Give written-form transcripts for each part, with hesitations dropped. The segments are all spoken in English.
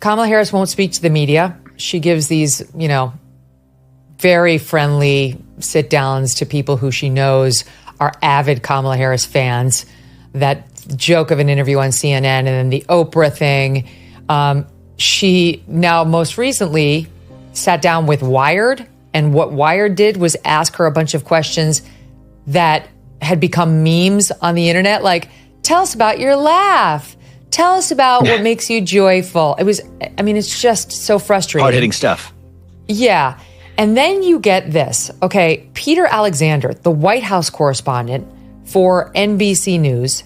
Kamala Harris won't speak to the media. She gives these, very friendly sit downs to people who she knows are avid Kamala Harris fans. That joke of an interview on CNN and then the Oprah thing. She now most recently sat down with Wired, and what Wired did was ask her a bunch of questions that had become memes on the internet, like, tell us about your laugh. Tell us about what makes you joyful. It's just so frustrating. Hard-hitting stuff. Yeah. And then you get this. Okay, Peter Alexander, the White House correspondent for NBC News,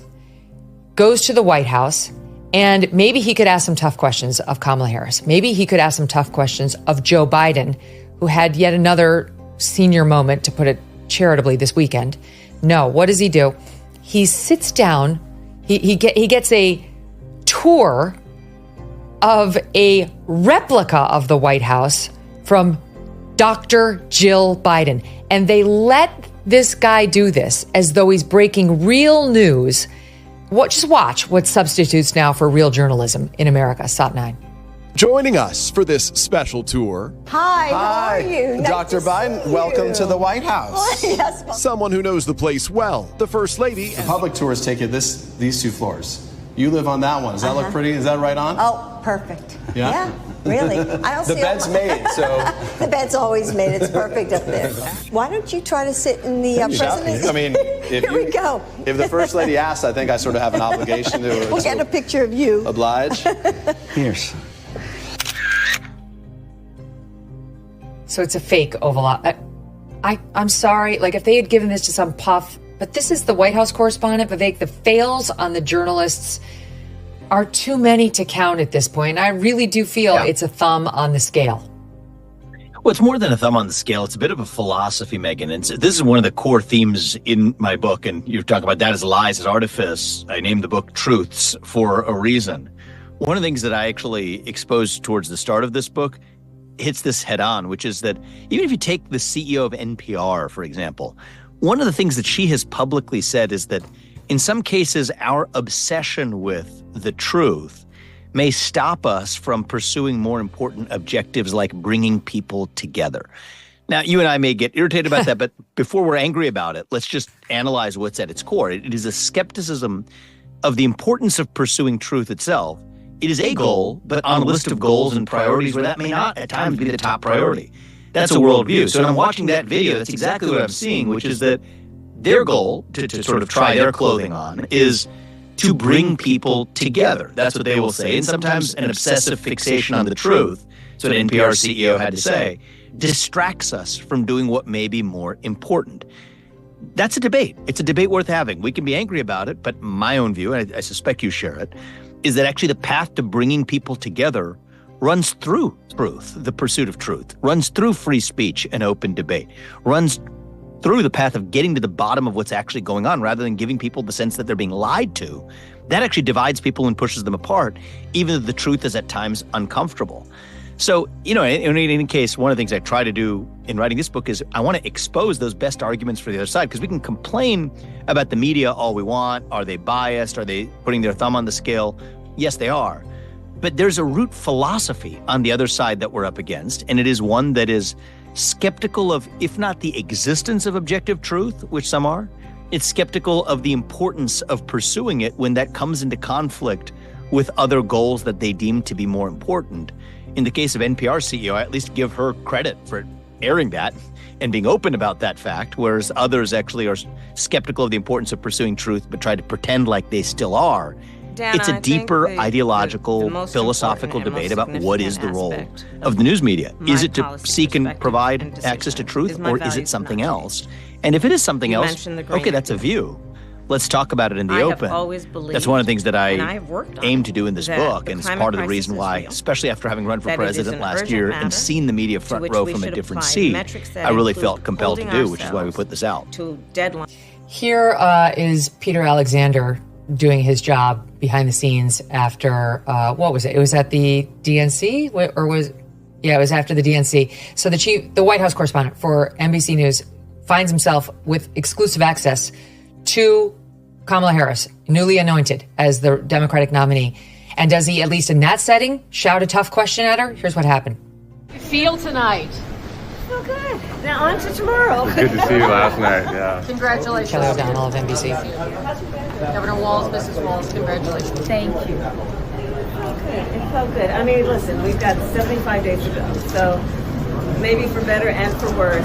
goes to the White House, and maybe he could ask some tough questions of Kamala Harris. Maybe he could ask some tough questions of Joe Biden, who had yet another senior moment, to put it charitably, this weekend. No, what does he do? He sits down, he gets a tour of a replica of the White House from Dr. Jill Biden. And they let this guy do this as though he's breaking real news. Just watch what substitutes now for real journalism in America. SOT 9. Joining us for this special tour. Hi, how are you? Dr. Biden, welcome to the White House. Yes. Someone who knows the place well, the First Lady. The public tours take you these 2 floors. You live on that one. Does that look pretty? Is that right on? Oh, perfect. Yeah? Really. I don't The bed's made, so. The bed's always made. It's perfect up there. Why don't you try to sit in the president's? I mean, Here we go. If the First Lady asks, I think I sort of have an obligation to We'll get a picture of you. Oblige. Here's. So it's a fake Oval Office. I'm sorry, like if they had given this to some puff, but this is the White House correspondent, Vivek. The fails on the journalists are too many to count at this point. I really do feel it's a thumb on the scale. Well, it's more than a thumb on the scale. It's a bit of a philosophy, Megyn. And this is one of the core themes in my book. And you're talking about that as lies, as artifice. I named the book Truths for a reason. One of the things that I actually exposed towards the start of this book hits this head on, which is that even if you take the CEO of NPR, for example, one of the things that she has publicly said is that in some cases, our obsession with the truth may stop us from pursuing more important objectives like bringing people together. Now, you and I may get irritated about that, but before we're angry about it, let's just analyze what's at its core. It is a skepticism of the importance of pursuing truth itself. It is a goal, but on a list of goals and priorities where that may not at times be the top priority. That's a worldview. So when I'm watching that video, that's exactly what I'm seeing, which is that their goal, to sort of try their clothing on, is to bring people together. That's what they will say. And sometimes an obsessive fixation on the truth, so an NPR CEO had to say, distracts us from doing what may be more important. That's a debate. It's a debate worth having. We can be angry about it, but my own view, and I suspect you share it, is that actually the path to bringing people together runs through truth, the pursuit of truth, runs through free speech and open debate, runs through the path of getting to the bottom of what's actually going on rather than giving people the sense that they're being lied to. That actually divides people and pushes them apart, even though the truth is at times uncomfortable. So, in any case, one of the things I try to do in writing this book is I want to expose those best arguments for the other side, because we can complain about the media all we want. Are they biased? Are they putting their thumb on the scale? Yes, they are. But there's a root philosophy on the other side that we're up against, and it is one that is skeptical of, if not the existence of objective truth, which some are, it's skeptical of the importance of pursuing it when that comes into conflict with other goals that they deem to be more important. In the case of NPR CEO, I at least give her credit for airing that and being open about that fact, whereas others actually are skeptical of the importance of pursuing truth but try to pretend like they still are. Dana, it's a deeper ideological, philosophical debate about what is the role of the news media. Is it to seek and provide access to truth, or is it something else? And if it is something else, okay, that's a view. Let's talk about it in the open. That's one of the things that I aim to do in this book, and it's part of the reason why, especially after having run for president last year and seen the media front row from a different seat, I really felt compelled to do, which is why we put this out. Here is Peter Alexander doing his job behind the scenes after, what was it? It was at the DNC, or was, yeah, it was after the DNC. So the White House correspondent for NBC News finds himself with exclusive access to Kamala Harris, newly anointed as the Democratic nominee. And does he, at least in that setting, shout a tough question at her? Here's what happened. Feel tonight. Oh, good. Now on to tomorrow. Good to see you last night, yeah. Congratulations. Kelly O'Donnell of NBC. Governor Walz, Mrs. Walz, congratulations. Thank you. It felt good. I mean, listen, we've got 75 days to go, so maybe for better and for worse,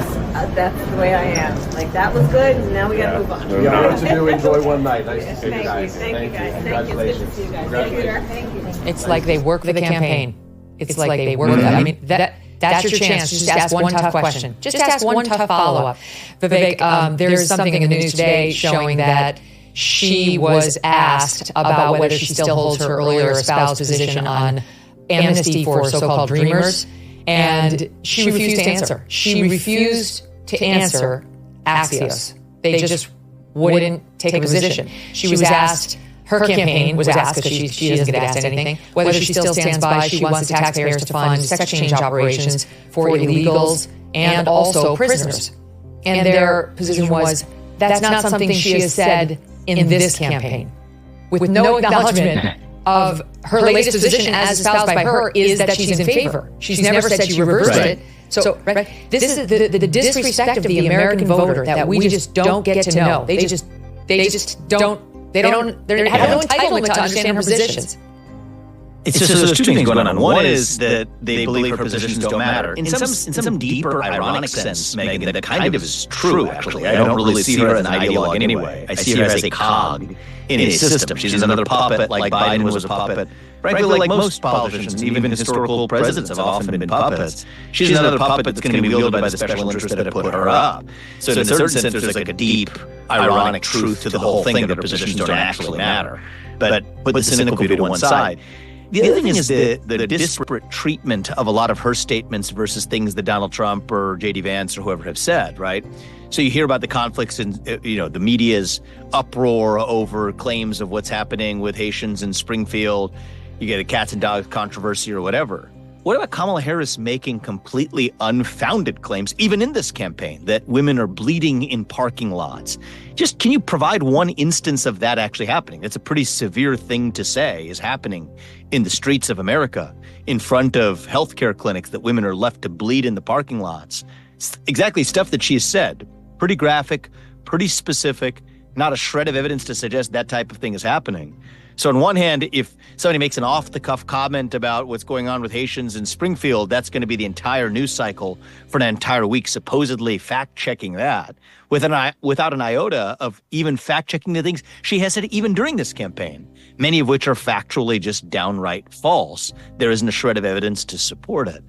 that's the way I am. Like, that was good, and now we got to move on. You know what to do. Enjoy one night. Nice to see you Thank guys. you. Thank you, guys. Thank you. It's good to see you guys. Thank you. It's like they work for the campaign. It's like they work. I mean, that's your chance. Just ask one tough question. Just ask one tough follow-up. Vivek, there's something in the news today showing that she was asked about whether she still holds her earlier espoused position on amnesty for so-called dreamers, and she refused to answer. She refused to answer Axios. They just wouldn't take a position. She was asked. Her campaign was asked, because she doesn't get asked anything, whether she still stands by she wants the taxpayers to fund sex change operations for illegals and also prisoners. And their position was, that's not something she has said in this campaign. With no acknowledgement of her latest position as espoused by her is that she's in favor. She's never said she reversed it. So this is the disrespect of the American voter that we just don't get to know. They just don't. They have no entitlement to understand her positions. It's just there's two things going on. One is that they believe her positions don't matter. In some deeper, ironic sense, Megyn, that kind of is true, actually. I don't really see her as an ideologue anyway. I see her as a cog in a system. She's another puppet, like Biden was a puppet. Frankly, like most politicians, even historical presidents have often been puppets. She's another puppet that's going to be wielded by the special interests that have put her up. So in a certain sense, there's like a deep, ironic truth to the whole thing that her positions don't actually matter. But put the cynical view to one side. The other thing is the disparate treatment of a lot of her statements versus things that Donald Trump or J.D. Vance or whoever have said, right? So you hear about the conflicts in, the media's uproar over claims of what's happening with Haitians in Springfield. You get a cats and dogs controversy or whatever. What about Kamala Harris making completely unfounded claims, even in this campaign, that women are bleeding in parking lots? Just can you provide one instance of that actually happening? That's a pretty severe thing to say is happening in the streets of America, in front of healthcare clinics, that women are left to bleed in the parking lots. It's exactly stuff that she has said. Pretty graphic, pretty specific, not a shred of evidence to suggest that type of thing is happening. So on one hand, if somebody makes an off-the-cuff comment about what's going on with Haitians in Springfield, that's going to be the entire news cycle for an entire week, supposedly fact-checking that, without an iota of even fact-checking the things she has said even during this campaign, many of which are factually just downright false. There isn't a shred of evidence to support it.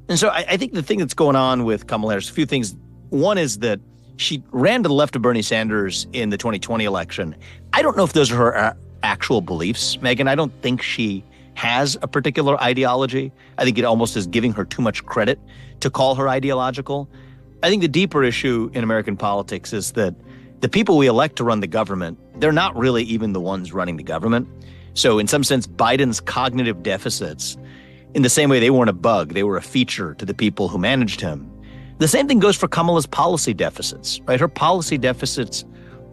And so I think the thing that's going on with Kamala Harris, a few things. One is that she ran to the left of Bernie Sanders in the 2020 election. I don't know if those are her actual beliefs, Megyn. I don't think she has a particular ideology. I think it almost is giving her too much credit to call her ideological. I think the deeper issue in American politics is that the people we elect to run the government, they're not really even the ones running the government. So in some sense, Biden's cognitive deficits, in the same way they weren't a bug, they were a feature to the people who managed him. The same thing goes for Kamala's policy deficits, right? Her policy deficits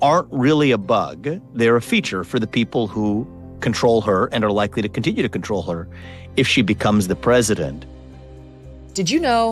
aren't really a bug. They're a feature for the people who control her and are likely to continue to control her if she becomes the president. Did you know